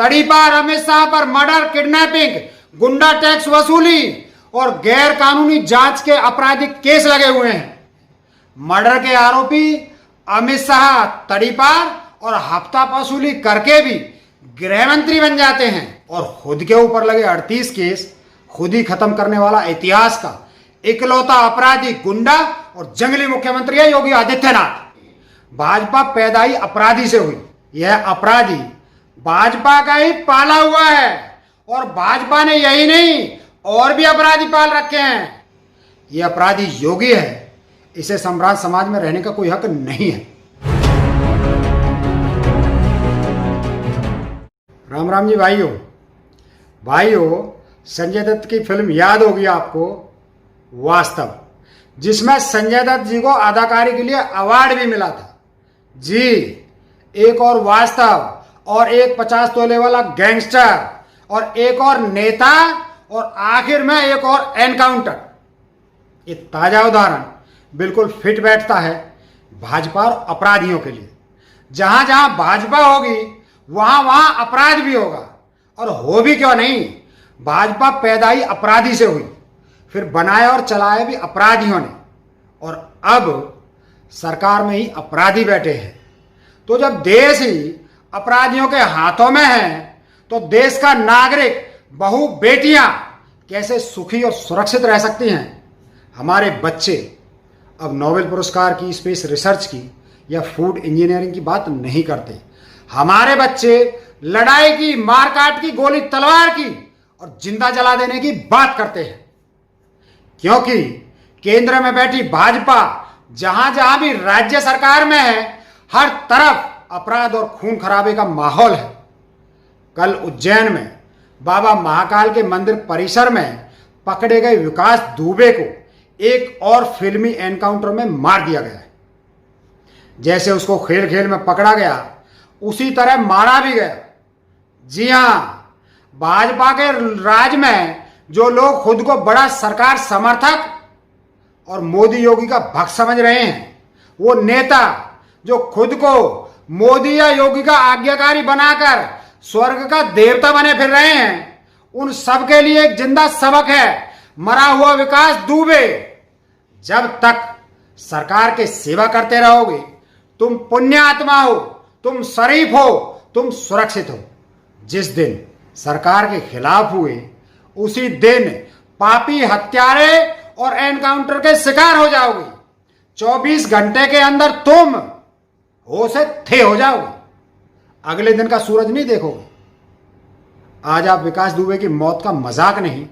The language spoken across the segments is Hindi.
तड़ीपार अमित शाह पर मर्डर, किडनैपिंग, गुंडा टैक्स वसूली और गैर कानूनी जांच के आपराधिक केस लगे हुए हैं। मर्डर के आरोपी अमित शाह तड़ीपार और हफ्ता वसूली करके भी गृह मंत्री बन जाते हैं और खुद के ऊपर लगे 38 केस खुद ही खत्म करने वाला इतिहास का इकलौता अपराधी, गुंडा और जंगली मुख्यमंत्री है योगी आदित्यनाथ। भाजपा पैदाई अपराधी से हुई। यह अपराधी भाजपा का ही पाला हुआ है और भाजपा ने यही नहीं और भी अपराधी पाल रखे हैं। यह अपराधी योगी है, इसे सम्राट समाज में रहने का कोई हक नहीं है। राम राम जी भाइयों, संजय दत्त की फिल्म याद होगी आपको, वास्तव, जिसमें संजय दत्त जी को अदाकारी के लिए अवार्ड भी मिला था। जी, एक और वास्तव और एक 50 तोले वाला गैंगस्टर और एक और नेता और आखिर में एक और एनकाउंटर। ये ताजा उदाहरण बिल्कुल फिट बैठता है भाजपा और अपराधियों के लिए। जहां जहां भाजपा होगी वहां वहां अपराध भी होगा, और हो भी क्यों नहीं। भाजपा पैदाई अपराधी से हुई, फिर बनाया और चलाया भी अपराधियों ने, और अब सरकार में ही अपराधी बैठे हैं। तो जब देश ही अपराधियों के हाथों में है तो देश का नागरिक, बहू बेटियां कैसे सुखी और सुरक्षित रह सकती हैं। हमारे बच्चे अब नोबेल पुरस्कार की, स्पेस रिसर्च की या फूड इंजीनियरिंग की बात नहीं करते। हमारे बच्चे लड़ाई की, मारकाट की, गोली तलवार की और जिंदा जला देने की बात करते हैं, क्योंकि केंद्र में बैठी भाजपा जहां जहां भी राज्य सरकार में है, हर तरफ अपराध और खून खराबे का माहौल है। कल उज्जैन में बाबा महाकाल के मंदिर परिसर में पकड़े गए विकास दुबे को एक और फिल्मी एनकाउंटर में मार दिया गया है। जैसे उसको खेल खेल में पकड़ा गया, उसी तरह मारा भी गया। जी हां, भाजपा के राज में जो लोग खुद को बड़ा सरकार समर्थक और मोदी योगी का भक्त समझ रहे हैं, वो नेता जो खुद को मोदी या योगी का आज्ञाकारी बनाकर स्वर्ग का देवता बने फिर रहे हैं, उन सब के लिए एक जिंदा सबक है मरा हुआ विकास दुबे। जब तक सरकार के सेवा करते रहोगे, तुम पुण्य आत्मा हो, तुम शरीफ हो, तुम सुरक्षित हो। जिस दिन सरकार के खिलाफ हुए, उसी दिन पापी, हत्यारे और एनकाउंटर के शिकार हो जाओगे। 24 घंटे के अंदर तुम हो से थे हो जाओगे, अगले दिन का सूरज नहीं देखोगे। आज आप विकास दुबे की मौत का मजाक नहीं,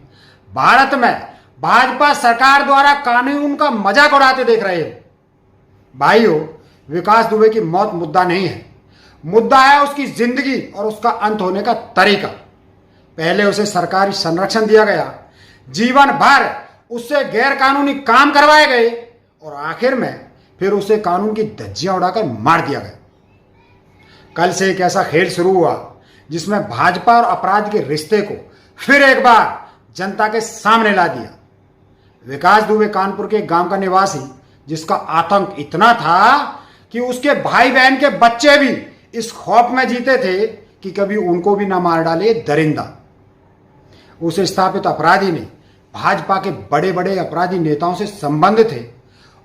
भारत में भाजपा सरकार द्वारा कानून का मजाक उड़ाते देख रहे हो। भाइयों, विकास दुबे की मौत मुद्दा नहीं है, मुद्दा है उसकी जिंदगी और उसका अंत होने का तरीका। पहले उसे सरकारी संरक्षण दिया गया, जीवन भर उससे गैर कानूनी काम करवाए गए, और आखिर में फिर उसे कानून की धज्जियां उड़ाकर मार दिया गया। कल से एक ऐसा खेल शुरू हुआ जिसमें भाजपा और अपराध के रिश्ते को फिर एक बार जनता के सामने ला दिया। विकास दुबे कानपुर के एक गांव का निवासी, जिसका आतंक इतना था कि उसके भाई बहन के बच्चे भी इस खौफ में जीते थे कि कभी उनको भी ना मार डाले दरिंदा। उस स्थापित अपराधी ने भाजपा के बड़े बड़े अपराधी नेताओं से संबंध थे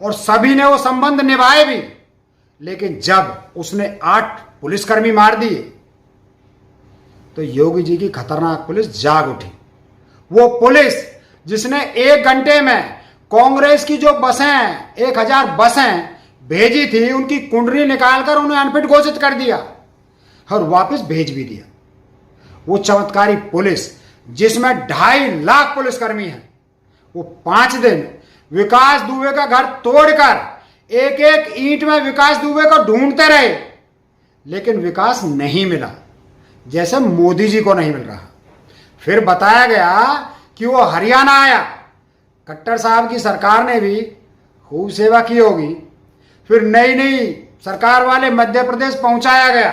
और सभी ने वो संबंध निभाए भी, लेकिन जब उसने 8 पुलिसकर्मी मार दिए तो योगी जी की खतरनाक पुलिस जाग उठी। वो पुलिस जिसने 1 घंटे में कांग्रेस की जो बसें 1000 बसें भेजी थी, उनकी कुंडली निकालकर उन्हें अनफिट घोषित कर दिया और वापस भेज भी दिया। वो चमत्कारी पुलिस जिसमें 2.5 लाख पुलिसकर्मी हैं, वो 5 दिन विकास दुबे का घर तोड़कर एक एक ईंट में विकास दुबे को ढूंढते रहे, लेकिन विकास नहीं मिला, जैसे मोदी जी को नहीं मिल रहा। फिर बताया गया कि वो हरियाणा आया, खट्टर साहब की सरकार ने भी खूब सेवा की होगी। फिर नई नई सरकार वाले मध्य प्रदेश पहुंचाया गया,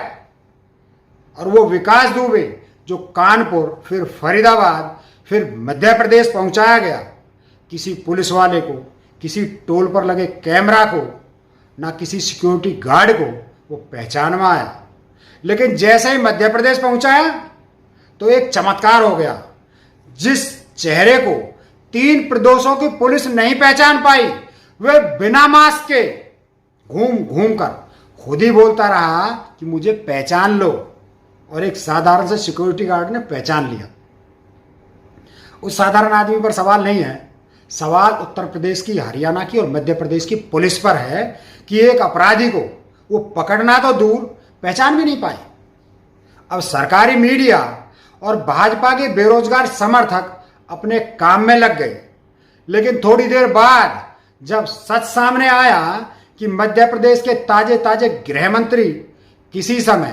और वो विकास दुबे जो कानपुर, फिर फरीदाबाद, फिर मध्य प्रदेश पहुंचाया गया, किसी पुलिस वाले को, किसी टोल पर लगे कैमरा को, ना किसी सिक्योरिटी गार्ड को वो पहचान में आया। लेकिन जैसे ही मध्य प्रदेश पहुंचाया, तो एक चमत्कार हो गया। जिस चेहरे को 3 प्रदोषों की पुलिस नहीं पहचान पाई, वे बिना मास्क के घूम घूम कर खुद ही बोलता रहा कि मुझे पहचान लो, और एक साधारण से सिक्योरिटी गार्ड ने पहचान लिया। उस साधारण आदमी पर सवाल नहीं है, सवाल उत्तर प्रदेश की, हरियाणा की और मध्य प्रदेश की पुलिस पर है कि एक अपराधी को वो पकड़ना तो दूर, पहचान भी नहीं पाए। अब सरकारी मीडिया और भाजपा के बेरोजगार समर्थक अपने काम में लग गए, लेकिन थोड़ी देर बाद जब सच सामने आया कि मध्य प्रदेश के ताजे ताजे गृह मंत्री किसी समय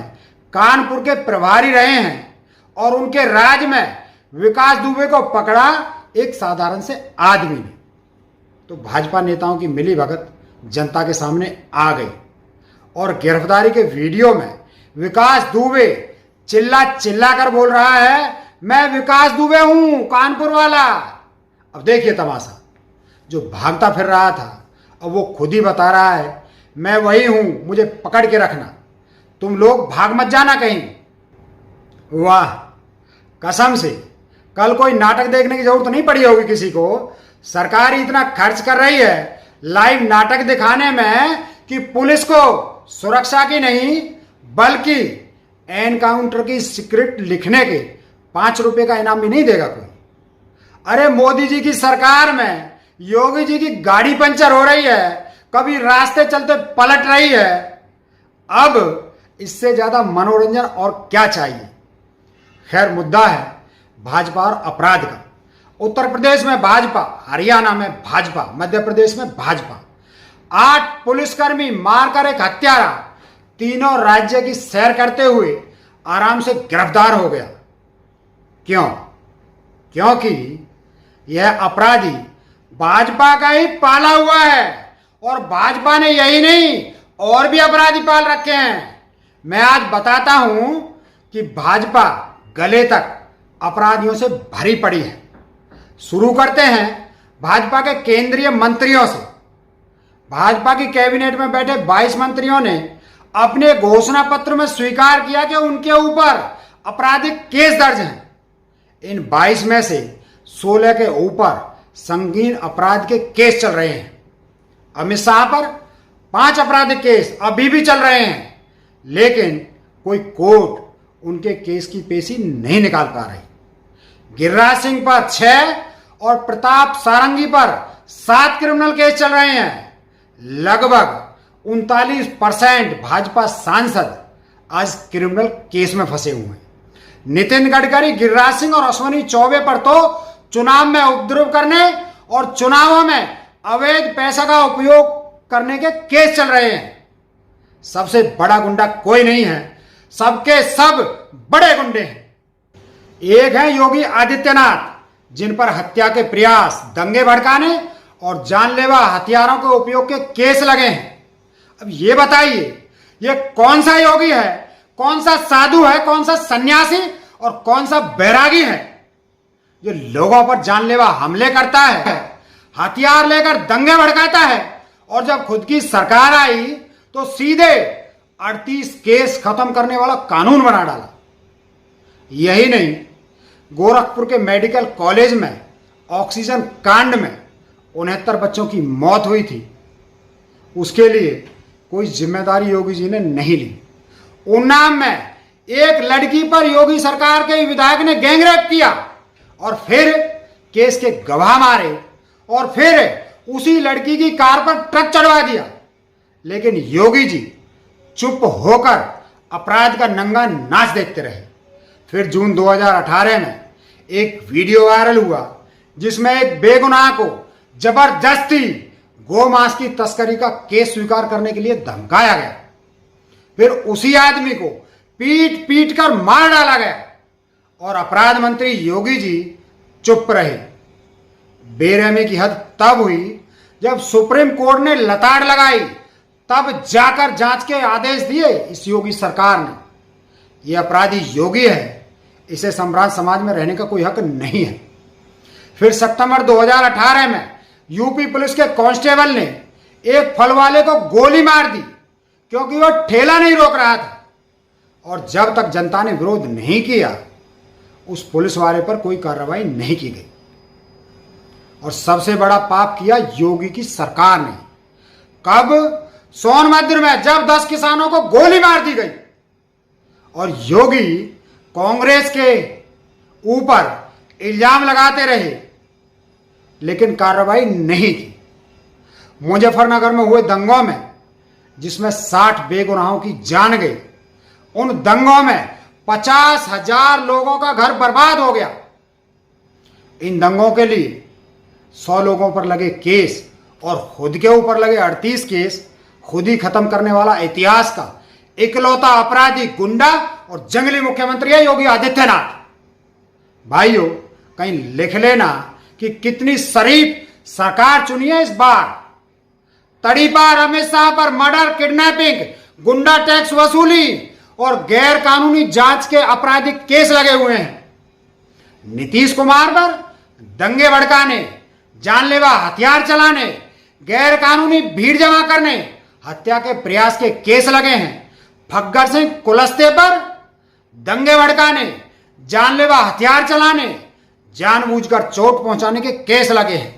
कानपुर के प्रभारी रहे हैं और उनके राज में विकास दुबे को पकड़ा एक साधारण से आदमी ने, तो भाजपा नेताओं की मिलीभगत जनता के सामने आ गई और गिरफ्तारी के वीडियो में विकास दुबे चिल्ला चिल्ला कर बोल रहा है, मैं विकास दुबे हूं, कानपुर वाला। अब देखिए तमाशा, जो भागता फिर रहा था अब वो खुद ही बता रहा है, मैं वही हूं, मुझे पकड़ के रखना, तुम लोग भाग मत जाना कहीं। वाह, कसम से कल कोई नाटक देखने की जरूरत नहीं पड़ी होगी किसी को। सरकार ही इतना खर्च कर रही है लाइव नाटक दिखाने में कि पुलिस को सुरक्षा की नहीं बल्कि एनकाउंटर की स्क्रिप्ट लिखने के 5 रुपए का इनाम भी नहीं देगा कोई। अरे मोदी जी की सरकार में योगी जी की गाड़ी पंचर हो रही है, कभी रास्ते चलते पलट रही है। अब इससे ज्यादा मनोरंजन और क्या चाहिए। खैर, मुद्दा है भाजपा और अपराध का। उत्तर प्रदेश में भाजपा, हरियाणा में भाजपा, मध्य प्रदेश में भाजपा। 8 पुलिसकर्मी मारकर एक हत्यारा तीनों राज्य की सैर करते हुए आराम से गिरफ्तार हो गया। क्यों? क्योंकि यह अपराधी भाजपा का ही पाला हुआ है, और भाजपा ने यही नहीं और भी अपराधी पाल रखे हैं। मैं आज बताता हूं कि भाजपा गले तक अपराधियों से भरी पड़ी है। शुरू करते हैं भाजपा के केंद्रीय मंत्रियों से। भाजपा की कैबिनेट में बैठे 22 मंत्रियों ने अपने घोषणा पत्र में स्वीकार किया कि उनके ऊपर आपराधिक केस दर्ज हैं। इन 22 में से 16 के ऊपर संगीन अपराध के केस चल रहे हैं। अमित शाह पर 5 आपराधिक केस अभी भी चल रहे हैं, लेकिन कोई कोर्ट उनके केस की पेशी नहीं निकाल पा रही। गिरिराज सिंह पर 6 और प्रताप सारंगी पर 7 क्रिमिनल केस चल रहे हैं। लगभग 39% भाजपा सांसद आज क्रिमिनल केस में फंसे हुए हैं। नितिन गडकरी, गिरिराज सिंह और अश्विनी चौबे पर तो चुनाव में उपद्रव करने और चुनावों में अवैध पैसा का उपयोग करने के केस चल रहे हैं। सबसे बड़ा गुंडा कोई नहीं है, सबके सब बड़े गुंडे हैं। एक है योगी आदित्यनाथ, जिन पर हत्या के प्रयास, दंगे भड़काने और जानलेवा हथियारों के उपयोग के केस लगे हैं। अब ये बताइए, ये कौन सा योगी है, कौन सा साधु है, कौन सा सन्यासी और कौन सा बैरागी है जो लोगों पर जानलेवा हमले करता है, हथियार लेकर दंगे भड़काता है, और जब खुद की सरकार आई तो सीधे 38 केस खत्म करने वाला कानून बना डाला। यही नहीं, गोरखपुर के मेडिकल कॉलेज में ऑक्सीजन कांड में 69 बच्चों की मौत हुई थी। उसके लिए कोई जिम्मेदारी योगी जी ने नहीं ली। उन्नाव में एक लड़की पर योगी सरकार के विधायक ने गैंगरेप किया और फिर केस के गवाह मारे और फिर उसी लड़की की कार पर ट्रक चढ़वा दिया। लेकिन योगी जी चुप होकर अपराध का नंगा नाच देखते रहे। फिर जून 2018 में एक वीडियो वायरल हुआ जिसमें एक बेगुनाह को जबरदस्ती गोमांस की तस्करी का केस स्वीकार करने के लिए धमकाया गया। फिर उसी आदमी को पीट पीट कर मार डाला गया और अपराध मंत्री योगी जी चुप रहे। बेरहमी की हद तब हुई जब सुप्रीम कोर्ट ने लताड़ लगाई, तब जाकर जांच के आदेश दिए इस योगी सरकार ने। यह अपराधी योगी है, इसे सम्राट समाज में रहने का कोई हक नहीं है। फिर सितंबर 2018 में यूपी पुलिस के कांस्टेबल ने एक फल वाले को गोली मार दी क्योंकि वह ठेला नहीं रोक रहा था, और जब तक जनता ने विरोध नहीं किया उस पुलिस वाले पर कोई कार्रवाई नहीं की गई। और सबसे बड़ा पाप किया योगी की सरकार ने। कब? सोनभद्र में, जब 10 किसानों को गोली मार दी गई और योगी कांग्रेस के ऊपर इल्जाम लगाते रहे, लेकिन कार्रवाई नहीं की। मुजफ्फरनगर में हुए दंगों में, जिसमें 60 बेगुनाहों की जान गई, उन दंगों में 50,000 लोगों का घर बर्बाद हो गया। इन दंगों के लिए 100 लोगों पर लगे केस और खुद के ऊपर लगे 38 केस, खुद ही खत्म करने वाला इतिहास का इकलौता अपराधी, गुंडा और जंगली मुख्यमंत्री है योगी आदित्यनाथ। भाइयों, कहीं लिख लेना कि कितनी शरीफ सरकार चुनी है इस बार। तड़ीपार अमित शाह पर मर्डर, किडनैपिंग, गुंडा टैक्स वसूली और गैर कानूनी जांच के आपराधिक केस लगे हुए हैं। नीतीश कुमार पर दंगे भड़काने, जानलेवा हथियार चलाने, गैर कानूनी भीड़ जमा करने, हत्या के प्रयास के केस लगे हैं। फग्गर सिंह कुलस्ते पर दंगे भड़काने, जानलेवा हथियार चलाने, जानबूझकर चोट पहुंचाने के केस लगे हैं।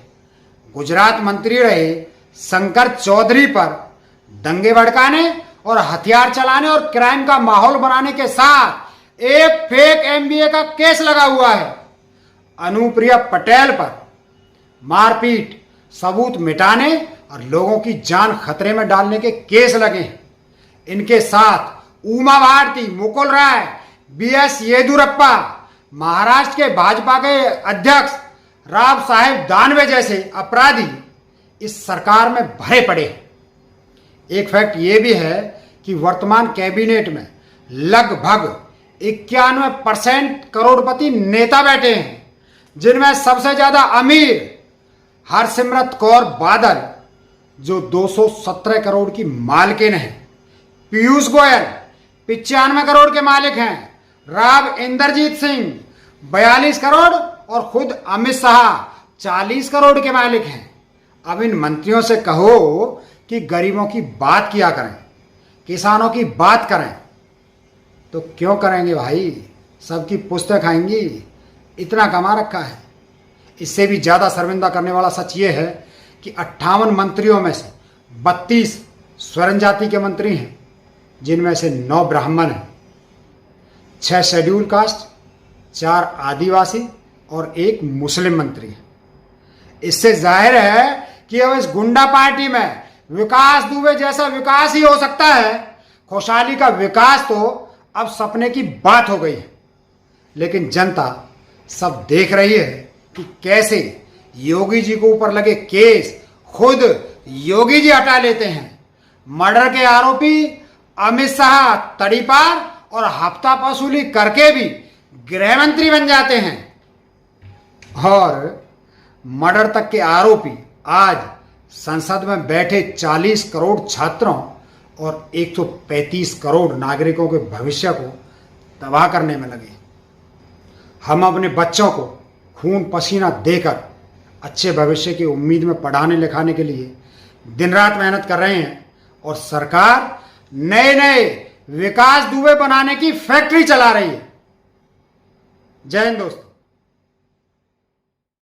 गुजरात मंत्री रहे शंकर चौधरी पर दंगे भड़काने और हथियार चलाने और क्राइम का माहौल बनाने के साथ एक फेक एमबीए का केस लगा हुआ है। अनुप्रिया पटेल पर मारपीट, सबूत मिटाने और लोगों की जान खतरे में डालने के केस लगे हैं। इनके साथ उमा भारती, मुकुल राय, बीएस येदियुरप्पा, महाराष्ट्र के भाजपा के अध्यक्ष राव साहेब दानवे जैसे अपराधी इस सरकार में भरे पड़े हैं। एक फैक्ट ये भी है कि वर्तमान कैबिनेट में लगभग 91% करोड़पति नेता बैठे हैं, जिनमें सबसे ज्यादा अमीर हरसिमरत कौर बादल, जो 217 करोड़ की मालकिन है। पीयूष गोयल 95 करोड़ के मालिक हैं। राव इंद्रजीत सिंह 42 करोड़ और खुद अमित शाह 40 करोड़ के मालिक हैं। अब इन मंत्रियों से कहो कि गरीबों की बात किया करें, किसानों की बात करें, तो क्यों करेंगे भाई? सबकी पुस्तक खाएंगी, इतना कमा रखा है। इससे भी ज़्यादा शर्मिंदा करने वाला सच ये है कि 58 मंत्रियों में से 32 स्वर्ण जाति के मंत्री हैं, जिनमें से 9 ब्राह्मण हैं, 6 शेड्यूल कास्ट, 4 आदिवासी और 1 मुस्लिम मंत्री है। इससे जाहिर है कि अब इस गुंडा पार्टी में विकास दुबे जैसा विकास ही हो सकता है। खुशहाली का विकास तो अब सपने की बात हो गई है। लेकिन जनता सब देख रही है कि कैसे योगी जी को ऊपर लगे केस खुद योगी जी हटा लेते हैं। मर्डर के आरोपी अमित शाह तड़ीपार और हफ्ता वसूली करके भी गृह मंत्री बन जाते हैं, और मर्डर तक के आरोपी आज संसद में बैठे 40 करोड़ छात्रों और 135 करोड़ नागरिकों के भविष्य को तबाह करने में लगे। हम अपने बच्चों को खून पसीना देकर अच्छे भविष्य की उम्मीद में पढ़ाने लिखाने के लिए दिन रात मेहनत कर रहे हैं, और सरकार नए नए विकास दुबे बनाने की फैक्ट्री चला रही है। जय हिंद दोस्तों।